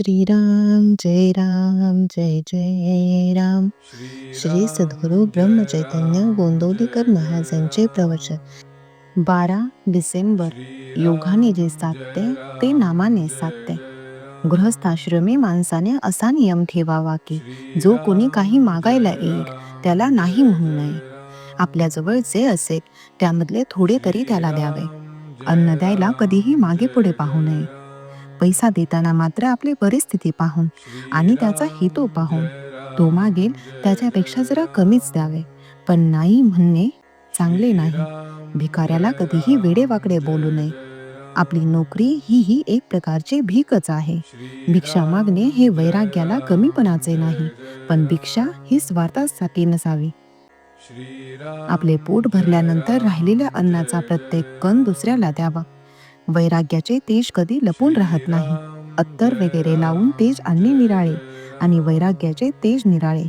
श्रीराम जय राम जय जय राम. श्री सद्गुरु ब्रह्मचैतन्य गोंदवलेकर महाराजांचे प्रवचन. 12 डिसेंबर. योगाने जे साधते ते नामाने साधते. गृहस्थाश्रमी माणसाने असा नियम ठेवावा की जो कोणी काही मागायला येईल त्याला नाही म्हणू नये. आपल्याजवळ जे असेल त्यामधले थोडे तरी त्याला द्यावे. अन्न द्यायला कधीही मागे पुढे पाहू नये. पैसा देताना मात्र आपली परिस्थिती पाहून आणि त्याचा हेतू पाहून तो मागेल त्याच्यापेक्षा जरा कमीच द्यावे. पण नाही म्हणणे चांगले नाही. भिकाऱ्याला कधीही वेडेवाकडे बोलू नये. आपली नोकरी ही एक प्रकारची भीकच आहे. भिक्षा मागणे हे वैराग्याला कमीपणाचे नाही, पण भिक्षा ही स्वार्थासाठी नसावी. आपले पोट भरल्यानंतर राहिलेल्या अन्नाचा प्रत्येक कण दुसऱ्याला द्यावा. वैराग्याचे तेज कधी लपून राहत नाही. अत्तर वगैरे लावून तेज आणणे निराळे आणि वैराग्याचे तेज निराळे.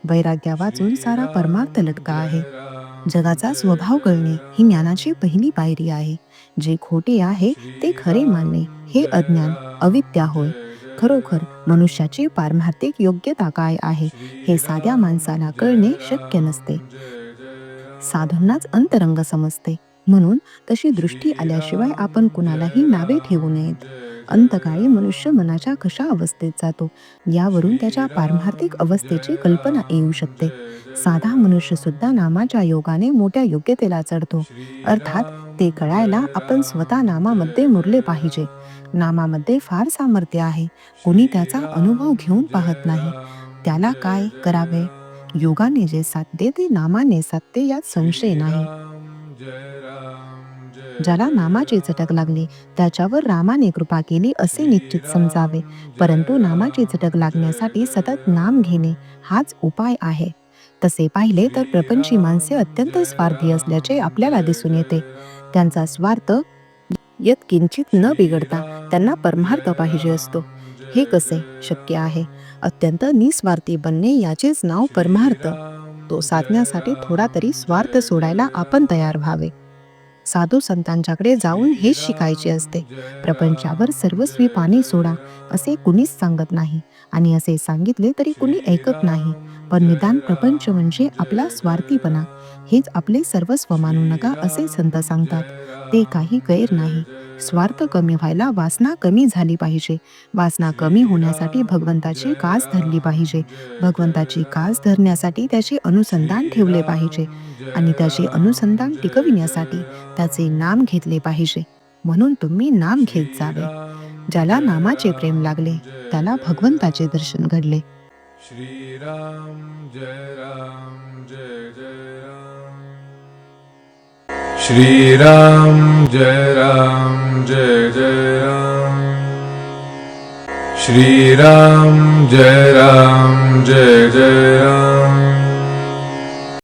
वैराग्या वाचून सारा परमार्थ लटका आहे. जगाचा स्वभाव कळणे ही ज्ञानाची पहिली पायरी आहे. जे खोटे आहे ते खरे मानणे हे अज्ञान अविद्या होय. खरोखर मनुष्याची पारमार्थिक योग्यता काय आहे हे साध्या माणसाला कळणे शक्य नसते. साधूंनाच अंतरंग समजते. म्हणून तशी दृष्टी आल्याशिवाय आपण कुणालाही नावे ठेवू नयेत. अंतकाळी मनुष्य मनाच्या कशा अवस्थेत जातो यावरून त्याच्या पारमार्थिक अवस्थेची कल्पना येऊ शकते. साधा मनुष्य सुद्धा नामाच्या योगाने मोठ्या योग्यतेला चढतो. अर्थात ते कळायला आपण स्वतः नामामध्ये मुरले पाहिजे. नामामध्ये फार सामर्थ्य आहे. कोणी त्याचा अनुभव घेऊन पाहत नाही. त्याला काय करावे? योगाने जे साधते ते नामाने साधते यात संशय नाही. ज्याला नामाची चटक लागली त्याच्यावर रामाने कृपा केली असे निश्चित समजावे. परंतु नामाची चटक लागण्यासाठी सतत नाम घेणे हाच उपाय आहे. तसे पाहिले तर प्रपंची माणसे अत्यंत स्वार्थी असल्याचे आपल्याला दिसून येते. त्यांचा स्वार्थ यत्किंचित न बिघडता त्यांना परमार्थ पाहिजे असतो. हे कसे शक्य आहे? अत्यंत निस्वार्थी बनणे याचेच नाव परमार्थ. तो साधण्यासाठी थोडा तरी स्वार्थ सोडायला आपण तयार व्हावे. साधू संतांच्याकडे जाऊन हेच शिकायचे असते. प्रपंचावर सर्वस्वी पाणी सोडा असे कुणीच सांगत नाही आणि असे सांगितले तरी कुणी ऐकत नाही. पण निदान प्रपंच म्हणजे आपला स्वार्थीपणा हेच आपले सर्वस्व मानू नका असे संत सांगतात. ते काही गैर नाही. स्वार्थ कमी व्हायला वासना कमी झाली पाहिजे. वासना कमी होण्यासाठी भगवंताची कास धरली पाहिजे. भगवंताची कास धरण्यासाठी त्याचे अनुसंधान ठेवले पाहिजे आणि त्याचे अनुसंधान टिकविण्यासाठी त्याचे नाम घेतले पाहिजे. म्हणून तुम्ही नाम घेत जावे. ज्याला नामाचे प्रेम लागले त्याला भगवंताचे दर्शन घडले. श्रीराम जय राम जय जय राम. श्रीराम जय राम जय जय राम. श्रीराम जय राम जय जय राम.